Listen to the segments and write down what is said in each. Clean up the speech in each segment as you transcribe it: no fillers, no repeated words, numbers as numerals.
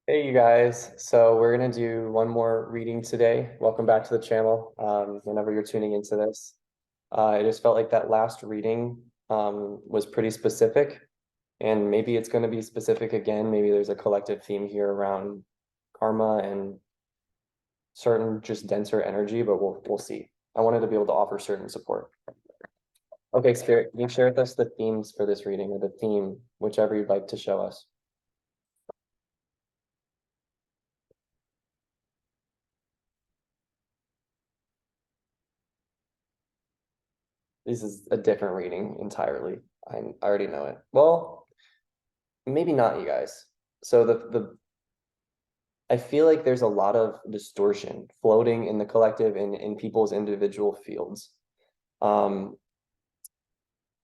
Hey, you guys. So we're going to do one more reading today. Welcome back to the channel. Whenever you're tuning into this, I just felt like that last reading was pretty specific, and maybe it's going to be specific again. Maybe there's a collective theme here around karma and certain just denser energy, but we'll see. I wanted to be able to offer certain support. Okay, Spirit, can you share with us the themes for this reading, or the theme, whichever you'd like to show us? This is a different reading entirely. I already know it. Well, maybe not, you guys. So the I feel like there's a lot of distortion floating in the collective and in people's individual fields. Um,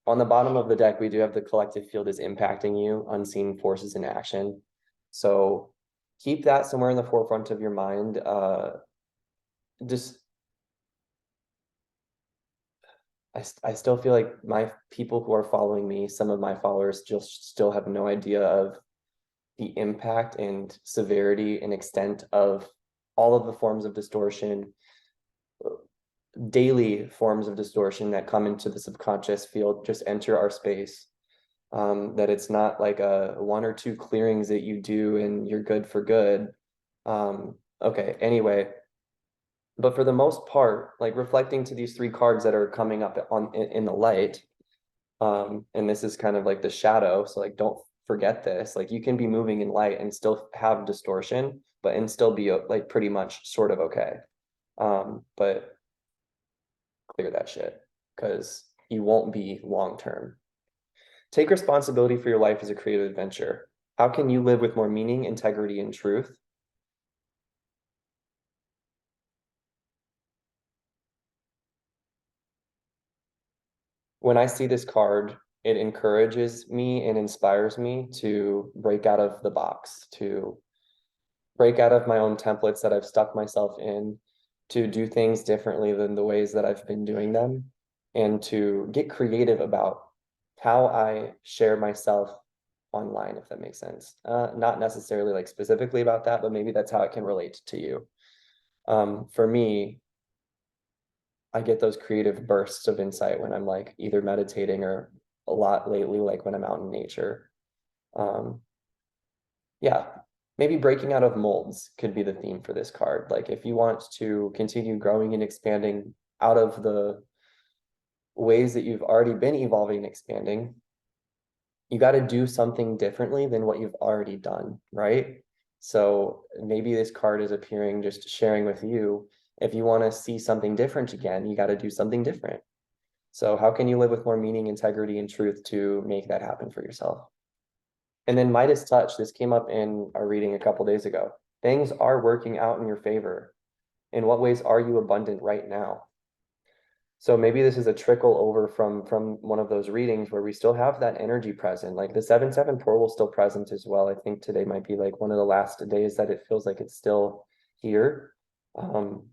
on the bottom of the deck, we do have the collective field is impacting you, unseen forces in action. So keep that somewhere in the forefront of your mind. Just I still feel like my people who are following me, some of my followers just still have no idea of the impact and severity and extent of all of the forms of distortion, daily forms of distortion that come into the subconscious field, just enter our space. That it's not like a one or two clearings that you do and you're good for good. Okay, anyway, but for the most part, like reflecting to these three cards that are coming up in the light, and this is kind of like the shadow, so like don't forget this. Like you can be moving in light and still have distortion, but and still be like pretty much sort of okay. But clear that shit because you won't be long term. Take responsibility for your life as a creative adventure. How can you live with more meaning, integrity, and truth? When I see this card, it encourages me and inspires me to break out of the box, to break out of my own templates that I've stuck myself in, to do things differently than the ways that I've been doing them, and to get creative about how I share myself online, if that makes sense. Not necessarily like specifically about that, but maybe that's how it can relate to you. For me, I get those creative bursts of insight when I'm like either meditating or a lot lately, like when I'm out in nature. Um, yeah, maybe breaking out of molds could be the theme for this card. Like if you want to continue growing and expanding out of the ways that you've already been evolving and expanding, you got to do something differently than what you've already done, right? So maybe this card is appearing just sharing with you. If you want to see something different again, you got to do something different. So how can you live with more meaning, integrity, and truth to make that happen for yourself? And then Midas touch, this came up in our reading a couple days ago. Things are working out in your favor. In what ways are you abundant right now? So maybe this is a trickle over from one of those readings where we still have that energy present. Like the 7-7 portal still present as well. I think today might be like one of the last days that it feels like it's still here. Um,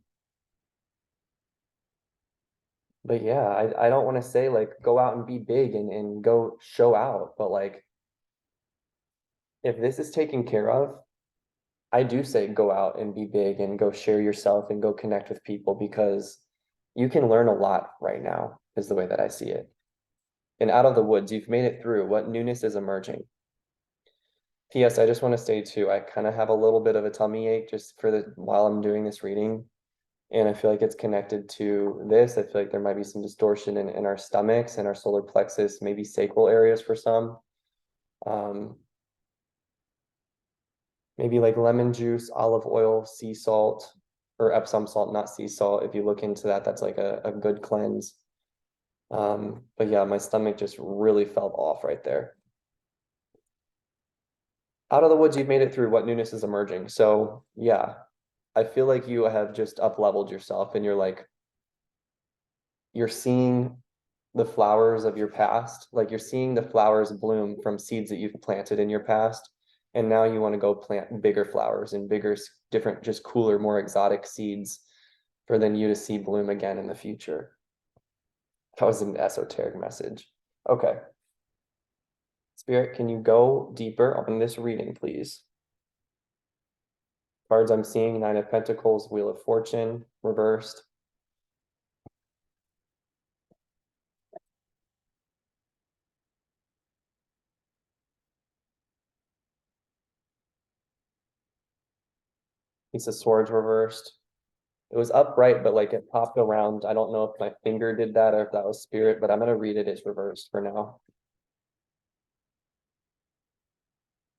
but yeah, I don't want to say like go out and be big and go show out, but like if this is taken care of, I do say go out and be big and go share yourself and go connect with people because you can learn a lot right now, is the way that I see it. And out of the woods, you've made it through. What newness is emerging? P.S. I just want to say too, I kind of have a little bit of a tummy ache just for the while I'm doing this reading. And I feel like it's connected to this. I feel like there might be some distortion in our stomachs and our solar plexus, maybe sacral areas for some. Um, maybe like lemon juice, olive oil, sea salt, or Epsom salt, not sea salt. If you look into that, that's like a good cleanse. But yeah, my stomach just really felt off right there. Out of the woods, you've made it through. What newness is emerging? So yeah, I feel like you have just up leveled yourself and you're like, you're seeing the flowers of your past, like you're seeing the flowers bloom from seeds that you've planted in your past. And now you want to go plant bigger flowers and bigger, different, just cooler, more exotic seeds for then you to see bloom again in the future. That was an esoteric message. Okay. Spirit, can you go deeper on this reading, please? Cards I'm seeing, Nine of Pentacles, Wheel of Fortune, reversed. Ace of Swords reversed. It was upright, but like it popped around. I don't know if my finger did that or if that was spirit, but I'm gonna read it as reversed for now.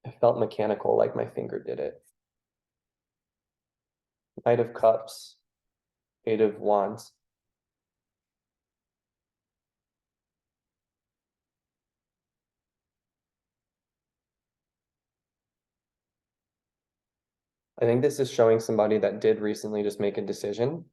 I felt mechanical, like my finger did it. Knight of Cups, Eight of Wands. I think this is showing somebody that did recently just make a decision.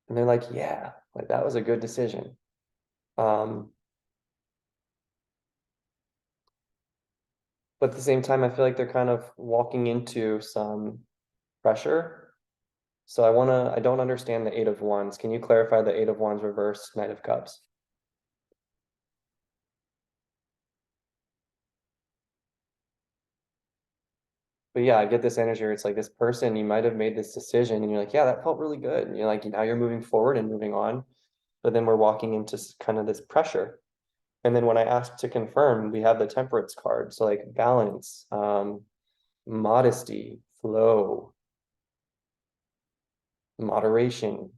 And they're like, yeah, like that was a good decision. But at the same time, I feel like they're kind of walking into some pressure. So I don't understand the Eight of Wands. Can you clarify the Eight of Wands reverse, Knight of Cups? But yeah, I get this energy where it's like this person, you might have made this decision and you're like, yeah, that felt really good. And you're like, now you're moving forward and moving on. But then we're walking into kind of this pressure. And then when I asked to confirm, we have the Temperance card. So like balance, modesty, flow, moderation.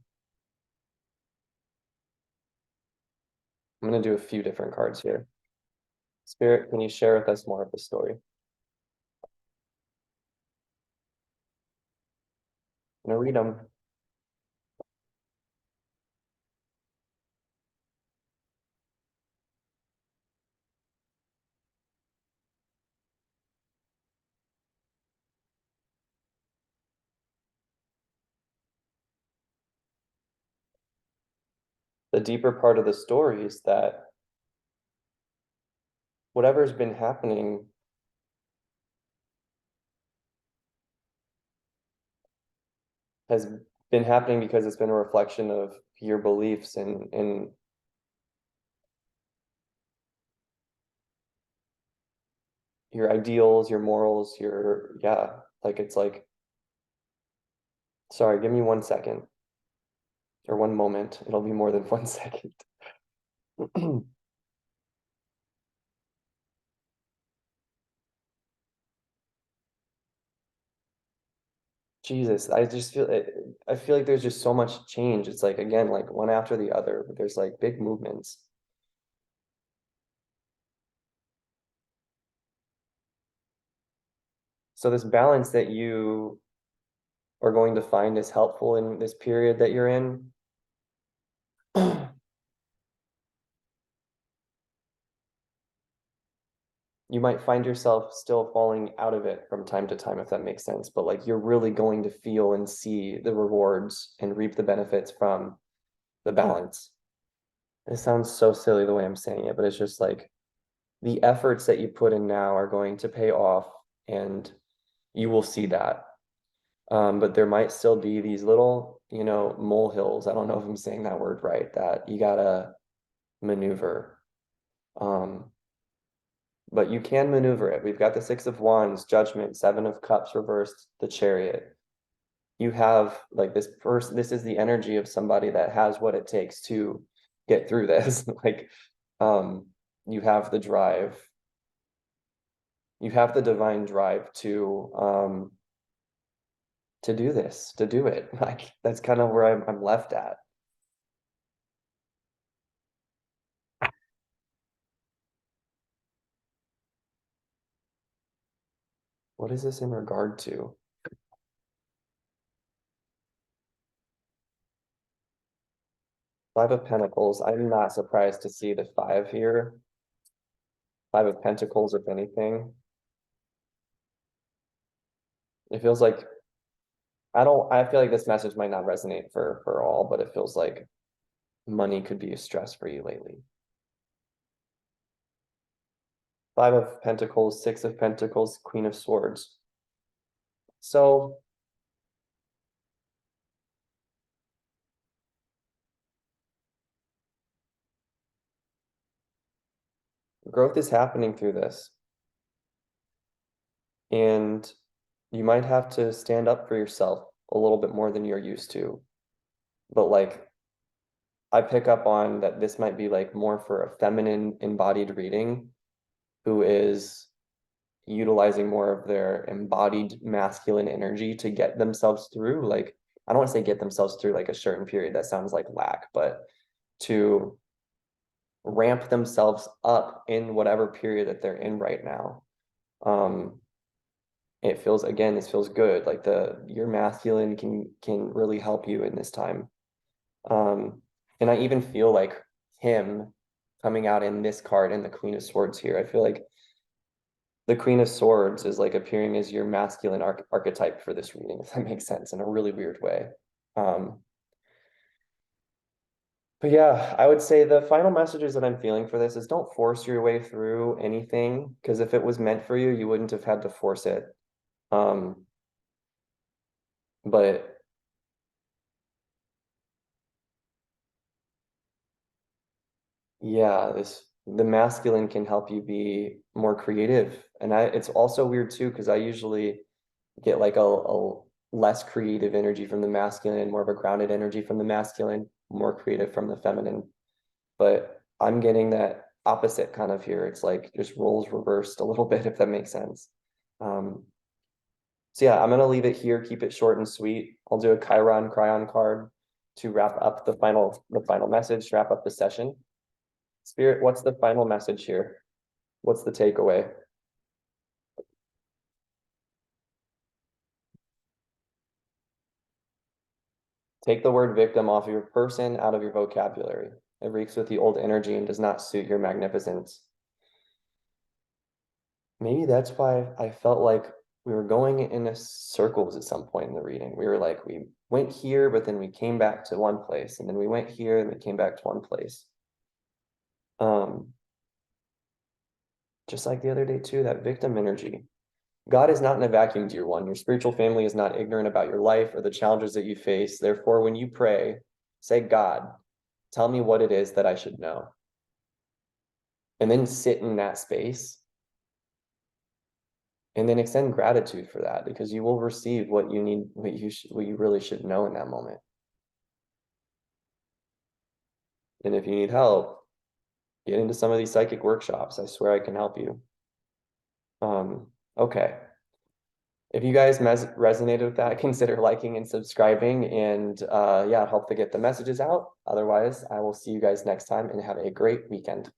I'm going to do a few different cards here. Spirit, can you share with us more of the story? I'm going to read them. The deeper part of the story is that whatever's been happening has been happening because it's been a reflection of your beliefs and your ideals, your morals, yeah, like it's like, sorry, give me 1 second or one moment. It'll be more than 1 second. Jesus, I feel like there's just so much change. It's like, again, like one after the other, but there's like big movements. So this balance that you are going to find is helpful in this period that you're in. You might find yourself still falling out of it from time to time, if that makes sense. But like you're really going to feel and see the rewards and reap the benefits from the balance. It sounds so silly the way I'm saying it, but it's just like the efforts that you put in now are going to pay off and you will see that. But there might still be these little, molehills. I don't know if I'm saying that word right, that you gotta maneuver. Um, but you can maneuver it. We've got the Six of Wands, Judgment, Seven of Cups reversed, the Chariot. You have like this person, this is the energy of somebody that has what it takes to get through this. Like, um, you have the drive, you have the divine drive to do this, to do it. Like that's kind of where I'm left at. What is this in regard to? Five of Pentacles. I'm not surprised to see the five here. Five of Pentacles, if anything. It feels like I feel like this message might not resonate for all, but it feels like money could be a stress for you lately. Five of Pentacles, Six of Pentacles, Queen of Swords. So growth is happening through this. And you might have to stand up for yourself a little bit more than you're used to. But like, I pick up on that this might be like more for a feminine embodied reading who is utilizing more of their embodied masculine energy to get themselves through. Like, I don't want to say get themselves through like a certain period, that sounds like lack, but to ramp themselves up in whatever period that they're in right now. It feels, again, this feels good. Like your masculine can really help you in this time. And I even feel like him coming out in this card and the Queen of Swords here. I feel like the Queen of Swords is like appearing as your masculine archetype for this reading, if that makes sense, in a really weird way. But yeah, I would say the final messages that I'm feeling for this is don't force your way through anything, because if it was meant for you, you wouldn't have had to force it. But yeah, the masculine can help you be more creative. And it's also weird too, because I usually get like a less creative energy from the masculine, more of a grounded energy from the masculine, more creative from the feminine. But I'm getting that opposite kind of here. It's like just roles reversed a little bit, if that makes sense. So yeah, I'm gonna leave it here, keep it short and sweet. I'll do a Chiron Cryon card to wrap up the final message, wrap up the session. Spirit, what's the final message here? What's the takeaway? Take the word victim off your person, out of your vocabulary. It reeks with the old energy and does not suit your magnificence. Maybe that's why I felt like we were going in circles at some point in the reading. We were like, we went here, but then we came back to one place, and then we went here and we came back to one place. Just like the other day too, that victim energy. God is not in a vacuum, dear one. Your spiritual family is not ignorant about your life or the challenges that you face. Therefore, when you pray, say, God, tell me what it is that I should know. And then sit in that space and then extend gratitude for that, because you will receive what you need, what you really should know in that moment. And if you need help, get into some of these psychic workshops. I swear I can help you. Okay. If you guys resonated with that, consider liking and subscribing, and yeah, help to get the messages out. Otherwise, I will see you guys next time and have a great weekend.